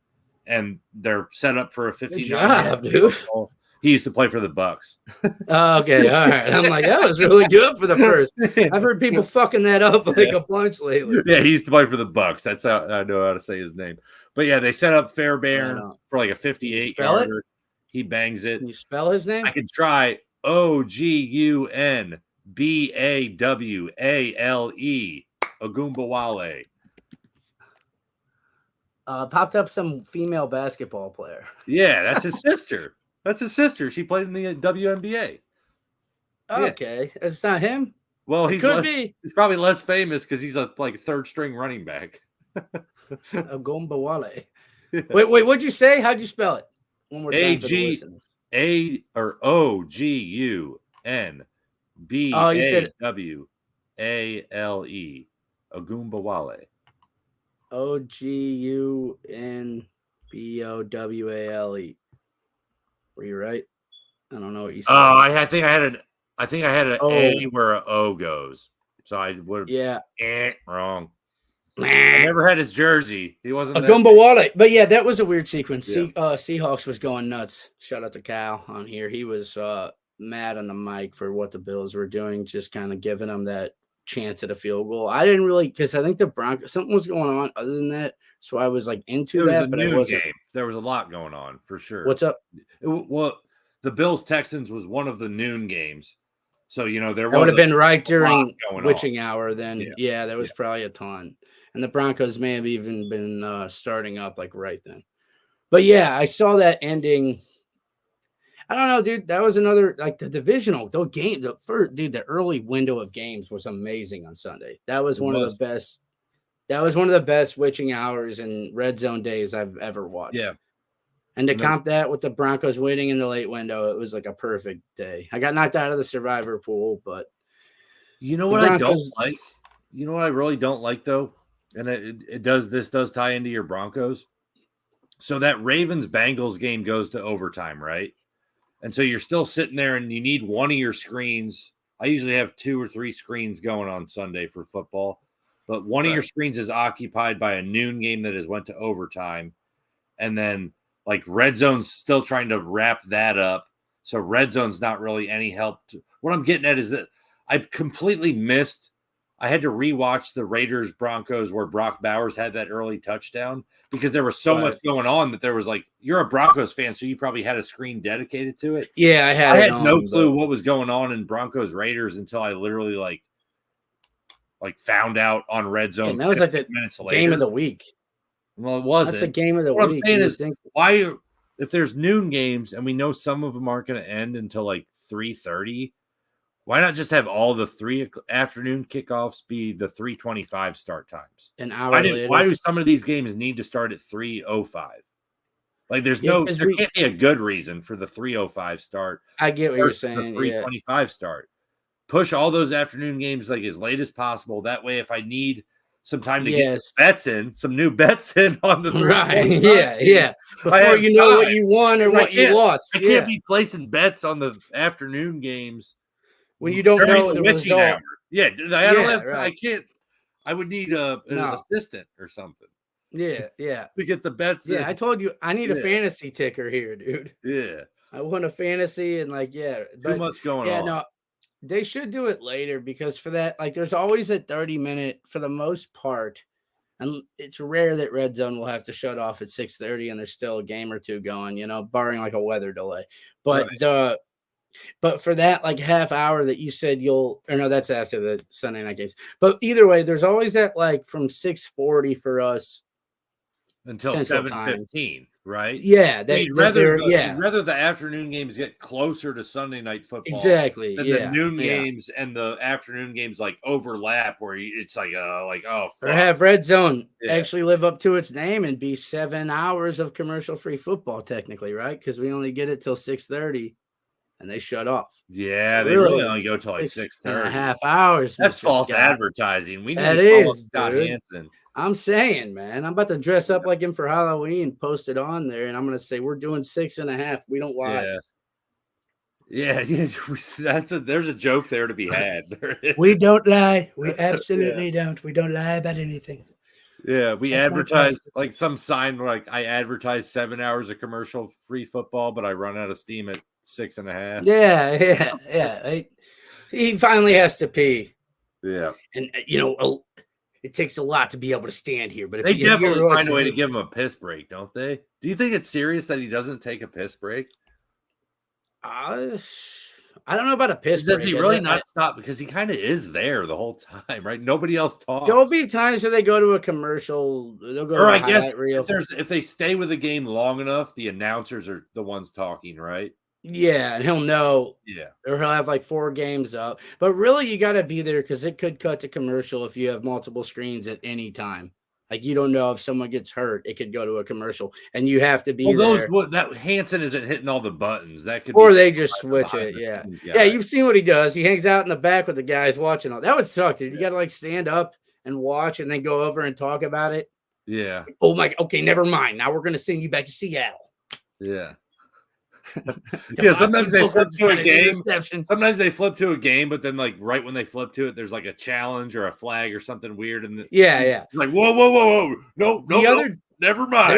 S1: and they're set up for a 59-yard
S2: dude.
S1: Goal. He used to play for the Bucks.
S2: Okay, all right. I'm like, that was really good for the first. I've heard people fucking that up like a bunch lately.
S1: Yeah, he used to play for the Bucks. That's how I know how to say his name. But yeah, they set up Fairbairn for like a 58-yarder. He bangs it.
S2: Can you spell his name?
S1: I can try. Ogunbawale. Agumbawale.
S2: Popped up some female basketball player.
S1: Yeah, that's his sister. That's his sister. She played in the WNBA.
S2: Okay, it's not him.
S1: Well, he's probably less famous because he's a like 3rd-string running back.
S2: Agumbawale. Wait, what'd you say? How'd you spell it? One more time for the listeners.
S1: Ogunbawale. Agumbawale.
S2: Ogunbawale. Were you right? I don't know what you said.
S1: Oh, I think I had an A where an O goes. So I would wrong. I never had his jersey. He wasn't
S2: Agumbawale. But yeah, that was a weird sequence. Yeah. Seahawks was going nuts. Shout out to Cal on here. He was mad on the mic for what the Bills were doing, just kind of giving them that chance at a field goal. I didn't really, because I think the Broncos, something was going on other than that. So I was like into that, but it wasn't.
S1: Game. There was a lot going on for sure.
S2: What's up?
S1: Well, the Bills Texans was one of the noon games, so there
S2: would have been right during witching hour. Then there was probably a ton, and the Broncos may have even been starting up like right then. But yeah, I saw that ending. I don't know, dude. That was another like the divisional game. The early window of games was amazing on Sunday. That was one of the best. That was one of the best witching hours and red zone days I've ever watched.
S1: Yeah.
S2: And to comp that with the Broncos winning in the late window, it was like a perfect day. I got knocked out of the survivor pool, but
S1: you know what I don't like? You know what I really don't like though? And this does tie into your Broncos. So that Ravens-Bengals game goes to overtime, right? And so you're still sitting there and you need one of your screens. I usually have 2 or 3 screens going on Sunday for football, but one of your screens is occupied by a noon game that has went to overtime. And then like Red Zone's still trying to wrap that up. So Red Zone's not really any help. What I'm getting at is that I completely missed. I had to rewatch the Raiders Broncos where Brock Bowers had that early touchdown because there was so much going on that there was like, you're a Broncos fan, so you probably had a screen dedicated to it.
S2: Yeah, I had
S1: no clue what was going on in Broncos Raiders until I literally like found out on Red Zone.
S2: And that was like the game of the week.
S1: Well, it wasn't.
S2: That's the game of the
S1: week.
S2: What
S1: I'm saying is, why, if there's noon games and we know some of them aren't going to end until like 3:30, why not just have all the 3 afternoon kickoffs be the 3:25 start times?
S2: An hour later.
S1: Why do some of these games need to start at 3:05? Like, there can't be a good reason for the 3:05 start.
S2: I get what you're saying.
S1: 3:25 start. Push all those afternoon games like as late as possible. That way, if I need some time to get some new bets in on the
S2: right. Yeah. Before you know what you won or what you lost.
S1: I can't be placing bets on the afternoon games
S2: when you don't know the result.
S1: Hour. Yeah, I can't. I would need an assistant or something.
S2: Yeah.
S1: To get the bets.
S2: Yeah, I told you I need a fantasy ticker here, dude.
S1: Yeah,
S2: I want a fantasy and
S1: too much going on.
S2: Yeah, no. They should do it later because for that, like, there's always a 30-minute for the most part, and it's rare that Red Zone will have to shut off at 6:30 and there's still a game or two going, barring like a weather delay. But but for that like half hour that you said that's after the Sunday night games. But either way, there's always that like from 6:40 for us
S1: until 7:15. Right?
S2: Yeah,
S1: you'd rather the afternoon games get closer to Sunday night football,
S2: exactly.
S1: Than the noon games and the afternoon games like overlap, where it's like fuck.
S2: Or have Red Zone actually live up to its name and be 7 hours of commercial-free football, technically, right? Because we only get it till 6:30, and they shut off.
S1: Yeah, so they really only go till like 6:30.
S2: 6.5 hours.
S1: That's false advertising. We need
S2: to
S1: call Scott Hansen.
S2: I'm saying, man, I'm about to dress up like him for Halloween, post it on there, and I'm going to say we're doing 6.5. We don't lie.
S1: Yeah. There's a joke there to be had.
S2: We don't lie. We absolutely don't. We don't lie about anything.
S1: Yeah, we advertise like some sign like I advertise 7 hours of commercial-free football, but I run out of steam at 6.5.
S2: Yeah. He finally has to pee.
S1: Yeah,
S2: and it takes a lot to be able to stand here, but if
S1: they definitely find a way to give him a piss break, don't they? Do you think it's serious that he doesn't take a piss break?
S2: I don't know about a piss break.
S1: Does he really not stop? Because he kind of is there the whole time, right? Nobody else talks.
S2: There'll be times where they go to a commercial. They'll go.
S1: Or I guess if they stay with the game long enough, the announcers are the ones talking, right?
S2: Yeah, and he'll know.
S1: Yeah,
S2: or he'll have like 4 games up. But really, you got to be there because it could cut to commercial if you have multiple screens at any time. Like, you don't know if someone gets hurt, it could go to a commercial, and you have to be there.
S1: That Hansen isn't hitting all the buttons. That could,
S2: or they just switch it. Yeah, you've seen what he does. He hangs out in the back with the guys watching. That would suck, dude. You got to like stand up and watch, and then go over and talk about it.
S1: Yeah.
S2: Oh my. Okay, never mind. Now we're gonna send you back to Seattle.
S1: Yeah. Yeah, sometimes they flip to a game. Sometimes they flip to a game, but then like right when they flip to it, there's like a challenge or a flag or something weird, and like whoa, no, never mind.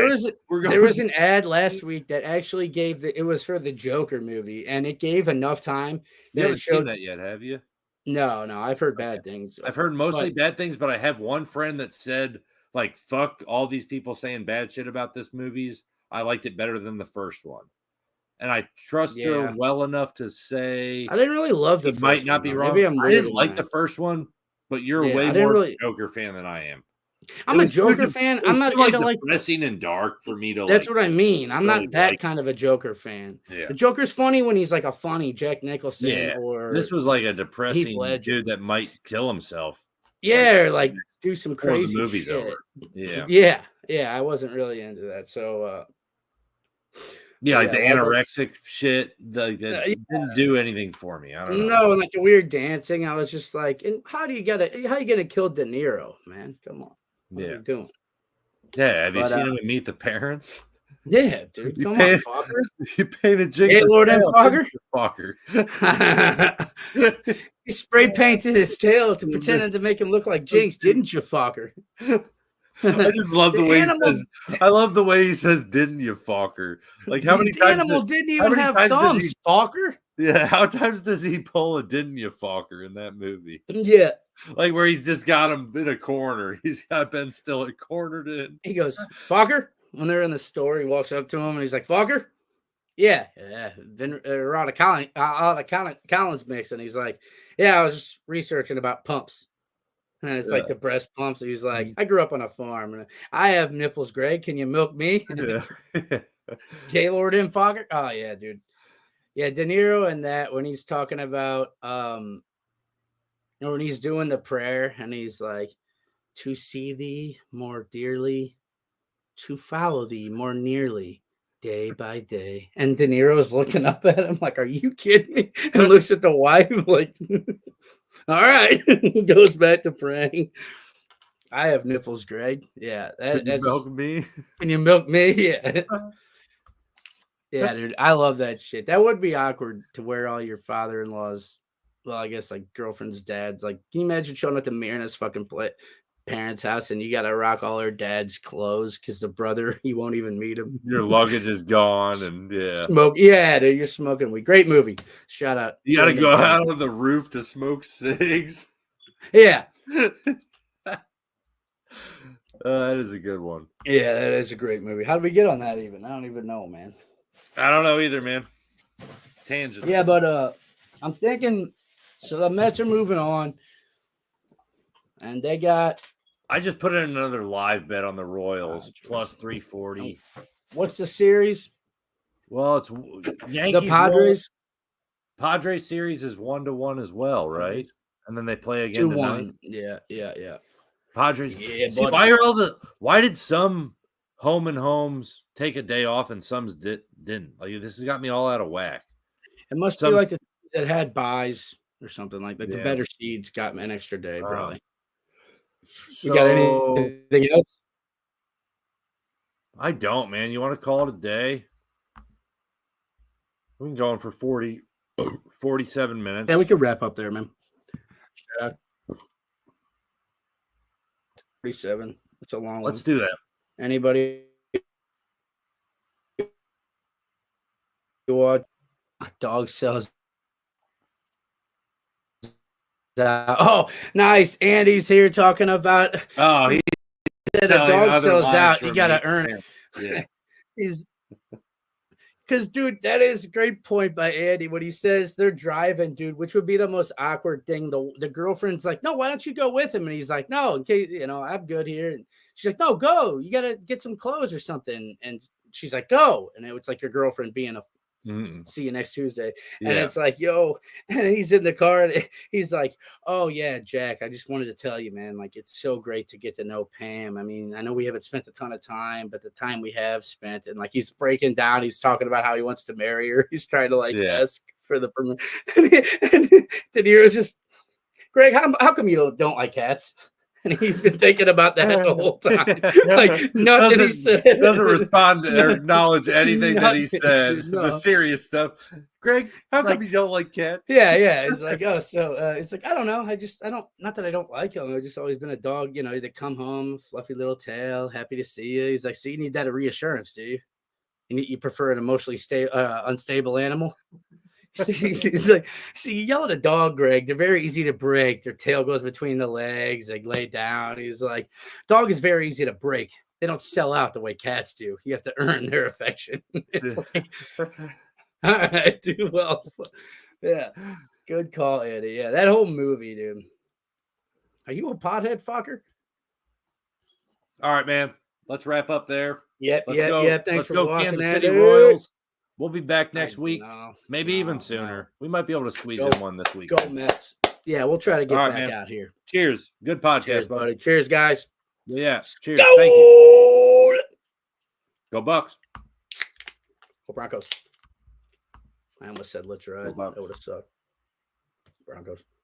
S2: There was an ad last week that actually gave it was for the Joker movie, and it gave enough time.
S1: You haven't seen that yet, have you?
S2: No, I've heard bad things.
S1: I've heard mostly bad things, but I have one friend that said like fuck all these people saying bad shit about this movies. I liked it better than the first one. And I trust her well enough to say
S2: I didn't really love the first
S1: might not be wrong. I didn't like the first one, but you're way more of a Joker fan than I am.
S2: I'm a Joker fan. I'm not
S1: like depressing and dark for me to.
S2: That's what I mean. I'm not that kind of a Joker fan.
S1: Yeah.
S2: The Joker's funny when he's like a funny Jack Nicholson.
S1: Yeah.
S2: Or
S1: this was like a depressing dude that might kill himself.
S2: Yeah, or like do some crazy
S1: the movie's
S2: shit.
S1: Over.
S2: Yeah. I wasn't really into that. So.
S1: Yeah, like the anorexic shit, that didn't do anything for me. I don't know.
S2: No, like the weird dancing. I was just like, and how you gonna kill De Niro, man? Come on. What are you doing?
S1: Yeah, have you seen him Meet the Parents?
S2: Yeah, dude. Come on, Fokker.
S1: You painted Jinx's
S2: Gaylord and
S1: tail,
S2: Fokker.
S1: Fokker.
S2: He spray painted his tail to pretend to make him look like Jinx, didn't you, Fokker?
S1: I just love the way he says. I love the way he says, "Didn't you, Fokker?" Like how many
S2: the
S1: times?
S2: animal didn't even have thumbs, Fokker.
S1: Yeah, how times does he pull a "Didn't you, Fokker" in that movie?
S2: Yeah,
S1: like where he's just got him in a corner. He's got Ben Stiller cornered in.
S2: He goes, Fokker. When they're in the store, he walks up to him and he's like, Fokker. Yeah, been out of Collins mix, and he's like, yeah, I was just researching about pumps. And it's like the breast pumps. And he's like, I grew up on a farm and I have nipples, Greg. Can you milk me?
S1: Yeah.
S2: Gaylord and Fokker. Oh, yeah, dude. Yeah, De Niro and that when he's talking about when he's doing the prayer and he's like, to see thee more dearly, to follow thee more nearly, day by day. And De Niro's looking up at him like, are you kidding me? And looks at the wife like, all right. Goes back to praying. I have nipples, Greg. Yeah.
S1: Can you milk me?
S2: Can you milk me? Yeah. Yeah, dude. I love that shit. That would be awkward to wear all your father-in-law's, well, I guess like girlfriend's dad's. Like, can you imagine showing up to Myrna's fucking parents' house and you got to rock all her dad's clothes because the brother, you won't even meet him.
S1: Your luggage is gone and
S2: smoke. Yeah, dude, you're smoking weed. Great movie. Shout out.
S1: You got to go out on the roof to smoke cigs.
S2: Yeah.
S1: That is a good one.
S2: Yeah, that is a great movie. How did we get on that even? I don't even know, man.
S1: I don't know either, man. Tangent.
S2: Yeah, but I'm thinking, so the Mets are moving on. And they got.
S1: I just put in another live bet on the Royals plus 340.
S2: What's the series?
S1: Well, it's Yankees.
S2: The Padres.
S1: Padres series is 1-1 as well, right? And then they play again
S2: 2-1. Yeah.
S1: Padres.
S2: Yeah.
S1: See, why did some home and homes take a day off and some didn't? Like this has got me all out of whack.
S2: It must be like the that had buys or something like that. The better seeds got an extra day, probably. You got anything else?
S1: I don't, man. You want to call it a day? We can go on for 47 minutes.
S2: Yeah, we could wrap up there, man. 47. It's a long one.
S1: Let's do that.
S2: Anybody watch dog sells? Oh, nice. Andy's here talking about.
S1: Oh, he
S2: said a dog sells out. You got to earn it.
S1: Yeah.
S2: He's because, dude, that is a great point by Andy when he says they're driving, dude, which would be the most awkward thing. The girlfriend's like, no, why don't you go with him? And he's like, no, in case, I'm good here. And she's like, no, go. You got to get some clothes or something. And she's like, go. And it's like your girlfriend being a see you next Tuesday. And it's like, yo, and he's in the car and he's like, oh yeah, Jack, I just wanted to tell you, man, like it's so great to get to know Pam. I mean, I know we haven't spent a ton of time, but the time we have spent, and like he's breaking down, he's talking about how he wants to marry her. He's trying to like ask for the permit. And De Niro's just, Greg, how come you don't like cats? And he's been thinking about that the whole time. Like nothing he said.
S1: Doesn't respond to or acknowledge anything that he said. No. The serious stuff. Greg, how come you don't like cats?
S2: Yeah. It's like, oh, so it's like, I don't know. I don't, not that I don't like him. I've just always been a dog, they come home, fluffy little tail, happy to see you. He's like, so you need that reassurance, do you? You prefer an emotionally unstable animal? He's like, see, you yell at a dog, Greg. They're very easy to break. Their tail goes between the legs. They lay down. He's like, dog is very easy to break. They don't sell out the way cats do. You have to earn their affection. It's like, all right, do well. Yeah, good call, Eddie. Yeah, that whole movie, dude. Are you a pothead fucker?
S1: All right, man. Let's wrap up there.
S2: Yep. Thanks for watching.
S1: Kansas City Royals. We'll be back next week. Maybe even sooner. We might be able to squeeze in one this week.
S2: Go Mets. Yeah, we'll try to get back out here.
S1: Cheers. Good podcast,
S2: cheers, buddy. Cheers, guys.
S1: Yeah. Cheers. Go! Thank you. Go Bucks.
S2: Go Broncos. I almost said let's ride. That would have sucked. Broncos.